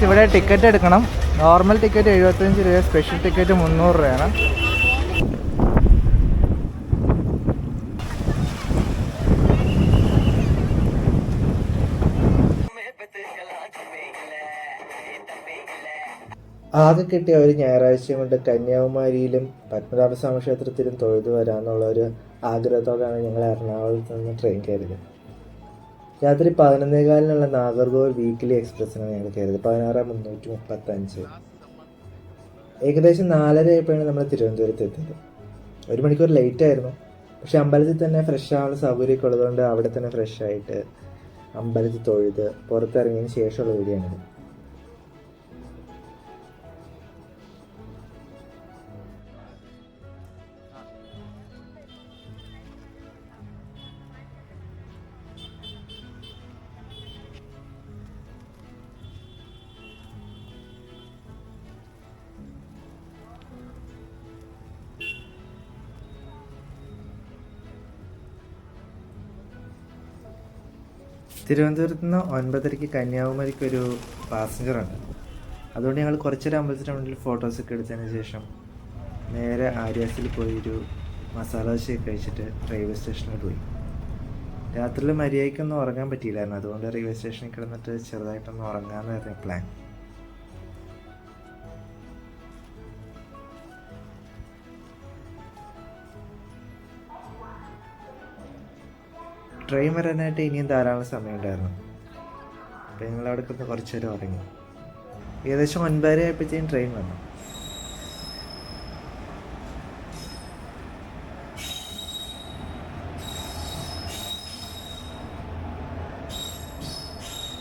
ഇവിടെ ടിക്കറ്റ് എടുക്കണം. Normal ticket 75 രൂപ, സ്പെഷ്യൽ ടിക്കറ്റ് 300 രൂപയാണ്. ആകെ കിട്ടിയ ഒരു ഞായറാഴ്ച കൊണ്ട് കന്യാകുമാരിയിലും പത്മനാഭസ്വാമി ക്ഷേത്രത്തിലും തൊഴുതു വരാമെന്നുള്ള ഒരു ആഗ്രഹത്തോടെയാണ് ഞങ്ങൾ എറണാകുളത്ത് നിന്ന് ട്രെയിൻ കയറിയത്. രാത്രി 11:15 നാഗർകോവിൽ വീക്കിലി എക്സ്പ്രസ്സിനാണ് ഞങ്ങൾ കയറിയത്. 16,335. ഏകദേശം 4:30 ആയപ്പോഴാണ് നമ്മൾ തിരുവനന്തപുരത്ത് എത്തിയത്. 1 മണിക്കൂർ ലേറ്റ് ആയിരുന്നു. പക്ഷെ അമ്പലത്തിൽ തന്നെ ഫ്രഷ് ആവാനുള്ള സൗകര്യമൊക്കെ ഉള്ളതുകൊണ്ട് അവിടെ തന്നെ ഫ്രഷ് ആയിട്ട് അമ്പലത്തിൽ തൊഴുത് പുറത്തിറങ്ങിയതിന് ശേഷമുള്ള വീഡിയോയാണിത്. തിരുവനന്തപുരത്ത് നിന്ന് 9:30 കന്യാകുമാരിക്ക് ഒരു പാസഞ്ചറുണ്ട്. അതുകൊണ്ട് ഞങ്ങൾ കുറച്ചൊരു അമ്പലത്തിൻ്റെ മുന്നിൽ ഫോട്ടോസൊക്കെ എടുത്തതിന് ശേഷം നേരെ ആര്യാസിൽ പോയി ഒരു മസാല ദോശയൊക്കെ കഴിച്ചിട്ട് റെയിൽവേ സ്റ്റേഷനിൽ പോയി. രാത്രിയിൽ മര്യാദയ്ക്കൊന്നും ഉറങ്ങാൻ പറ്റിയില്ലായിരുന്നു. അതുകൊണ്ട് റെയിൽവേ സ്റ്റേഷനിൽ കിടന്നിട്ട് ചെറുതായിട്ടൊന്ന് ഉറങ്ങാമെന്നായിരുന്നു പ്ലാൻ. ട്രെയിൻ വരാനായിട്ട് ഇനിയും ധാരാളം സമയമുണ്ടായിരുന്നു. അപ്പോൾ ഞങ്ങൾ അവിടെ കിടന്ന് കുറച്ച് നേരം ഉറങ്ങി. ഏകദേശം 9:30 ആയപ്പോഴത്തേക്കും ട്രെയിൻ വന്നു.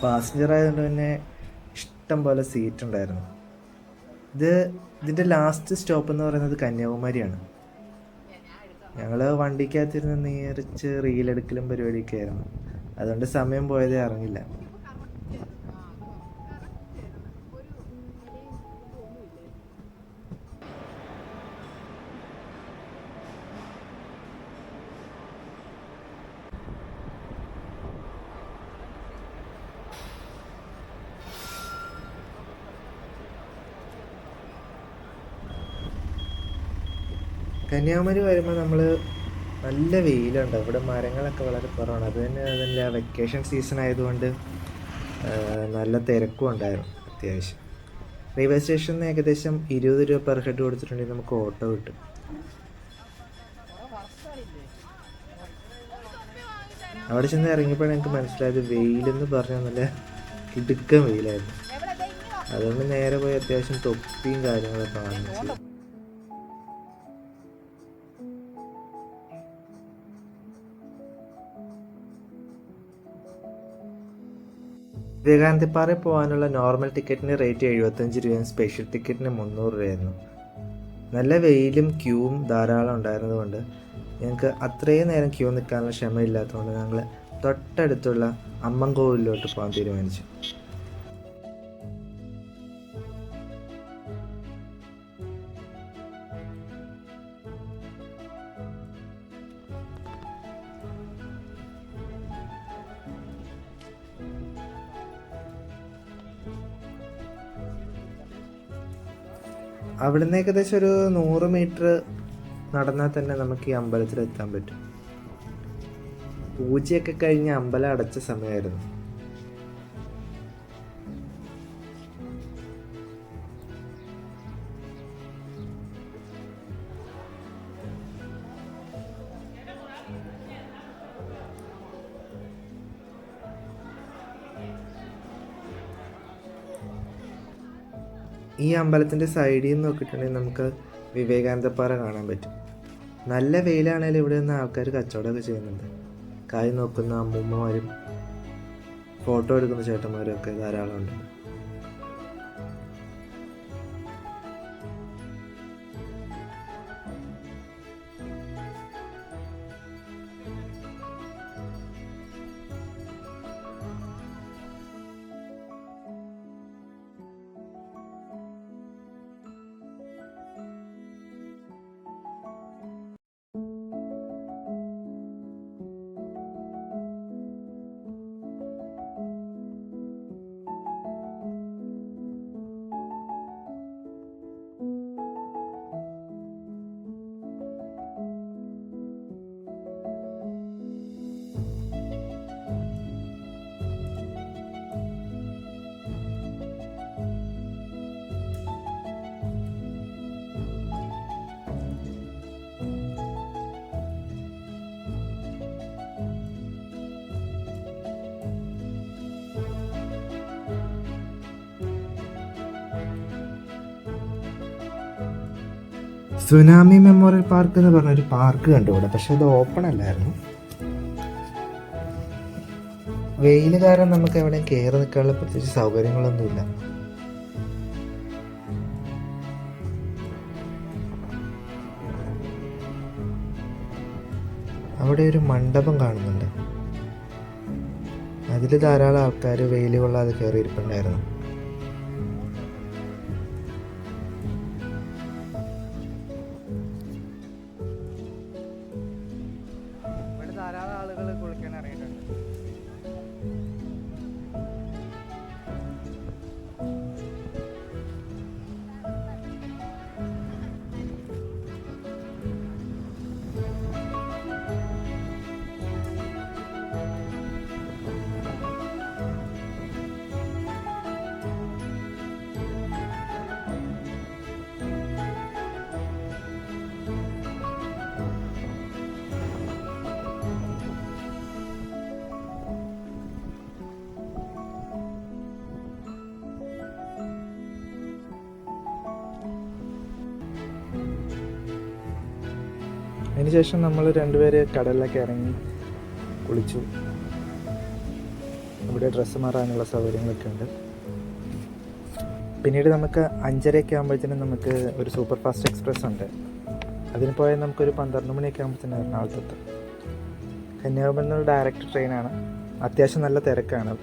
പാസഞ്ചർ ആയതുകൊണ്ട് തന്നെ ഇഷ്ടം പോലെ സീറ്റ് ഉണ്ടായിരുന്നു. ഇതിൻ്റെ ലാസ്റ്റ് സ്റ്റോപ്പ് എന്ന് പറയുന്നത് കന്യാകുമാരിയാണ്. ഞങ്ങൾ വണ്ടിക്കകത്തിരുന്ന് നേരിച്ച് റീലെടുക്കലും പരിപാടിയൊക്കെ ആയിരുന്നു. അതുകൊണ്ട് സമയം പോയതേ അറിഞ്ഞില്ല. കന്യാകുമാരി വരുമ്പോൾ നമ്മൾ നല്ല വെയിലുണ്ട്. ഇവിടെ മരങ്ങളൊക്കെ വളരെ കുറവാണ്. അത് തന്നെ അതിൻ്റെ വെക്കേഷൻ സീസൺ ആയതുകൊണ്ട് നല്ല തിരക്കും ഉണ്ടായിരുന്നു അത്യാവശ്യം. റെയിൽവേ സ്റ്റേഷനിൽ നിന്ന് ഏകദേശം 20 രൂപ പെർ ഹെഡ് കൊടുത്തിട്ടുണ്ടെങ്കിൽ നമുക്ക് ഓട്ടോ കിട്ടും. അവിടെ ചെന്ന് ഇറങ്ങിയപ്പോഴാണ് എനിക്ക് മനസ്സിലായത് വെയിലെന്ന് പറഞ്ഞാൽ നല്ല കിടുക്കൻ വെയിലായിരുന്നു. അതുകൊണ്ട് നേരെ പോയി അത്യാവശ്യം തൊപ്പിയും കാര്യങ്ങളൊക്കെ വാങ്ങിച്ചു. വിവേകാനന്ദപ്പാറയിൽ പോകാനുള്ള നോർമൽ ടിക്കറ്റിന് റേറ്റ് 75 രൂപയും സ്പെഷ്യൽ ടിക്കറ്റിന് 300 രൂപയായിരുന്നു. നല്ല വെയിലും ക്യൂവും ധാരാളം ഉണ്ടായിരുന്നതുകൊണ്ട് ഞങ്ങൾക്ക് അത്രയും നേരം ക്യൂ നിൽക്കാനുള്ള ക്ഷമയില്ലാത്തതുകൊണ്ട് ഞങ്ങൾ തൊട്ടടുത്തുള്ള അമ്മൻകോവിലോട്ട് പോകാൻ തീരുമാനിച്ചു. അവിടുന്ന് ഏകദേശം ഒരു 100 മീറ്റർ നടന്നാൽ തന്നെ നമുക്ക് ഈ അമ്പലത്തിലെത്താൻ പറ്റും. പൂജയൊക്കെ കഴിഞ്ഞ് അമ്പലം അടച്ച സമയമായിരുന്നു. ഈ അമ്പലത്തിൻ്റെ സൈഡിൽ നിന്ന് നോക്കിയിട്ടുണ്ടെങ്കിൽ നമുക്ക് വിവേകാനന്ദപ്പാറ കാണാൻ പറ്റും. നല്ല വെയിലാണെങ്കിലും ഇവിടെ നിന്ന് ആൾക്കാർ കച്ചവടമൊക്കെ ചെയ്യുന്നുണ്ട്. കായ് നോക്കുന്ന അമ്മൂമ്മമാരും ഫോട്ടോ എടുക്കുന്ന ചേട്ടന്മാരും ഒക്കെ ധാരാളം ഉണ്ട്. സുനാമി മെമ്മോറിയൽ പാർക്ക് എന്ന് പറഞ്ഞൊരു പാർക്ക് കണ്ടു ഇവിടെ, പക്ഷെ അത് ഓപ്പൺ അല്ലായിരുന്നു. വെയിൽ കാരണം നമുക്ക് എവിടെയും കയറി നിൽക്കാനുള്ള പ്രത്യേകിച്ച് സൗകര്യങ്ങളൊന്നുമില്ല. അവിടെ ഒരു മണ്ഡപം കാണുന്നുണ്ട്, അതിൽ ധാരാളം ആൾക്കാർ വെയിൽ കൊള്ളാതെ കയറിയിരിപ്പുണ്ടായിരുന്നു. ഇവിടെ ധാരാളം ആളുകൾ കുളിക്കാൻ ഇറങ്ങിയിട്ടുണ്ട്. അതിനുശേഷം നമ്മൾ രണ്ടുപേര് കടലിലൊക്കെ ഇറങ്ങി കുളിച്ചു. ഇവിടെ ഡ്രസ്സ് മാറാനുള്ള സൗകര്യങ്ങളൊക്കെ ഉണ്ട്. പിന്നീട് നമുക്ക് 5:30 ആകുമ്പോഴത്തേനും നമുക്ക് ഒരു സൂപ്പർ ഫാസ്റ്റ് എക്സ്പ്രസ് ഉണ്ട്. അതിന് പോയാൽ നമുക്കൊരു 12 മണിയൊക്കെ ആകുമ്പോഴത്തേനും എറണാകുളത്തെത്തും. കന്യാകുമാരിയിൽ നിന്നുള്ള ഡയറക്റ്റ് ട്രെയിനാണ്. അത്യാവശ്യം നല്ല തിരക്കാണ്.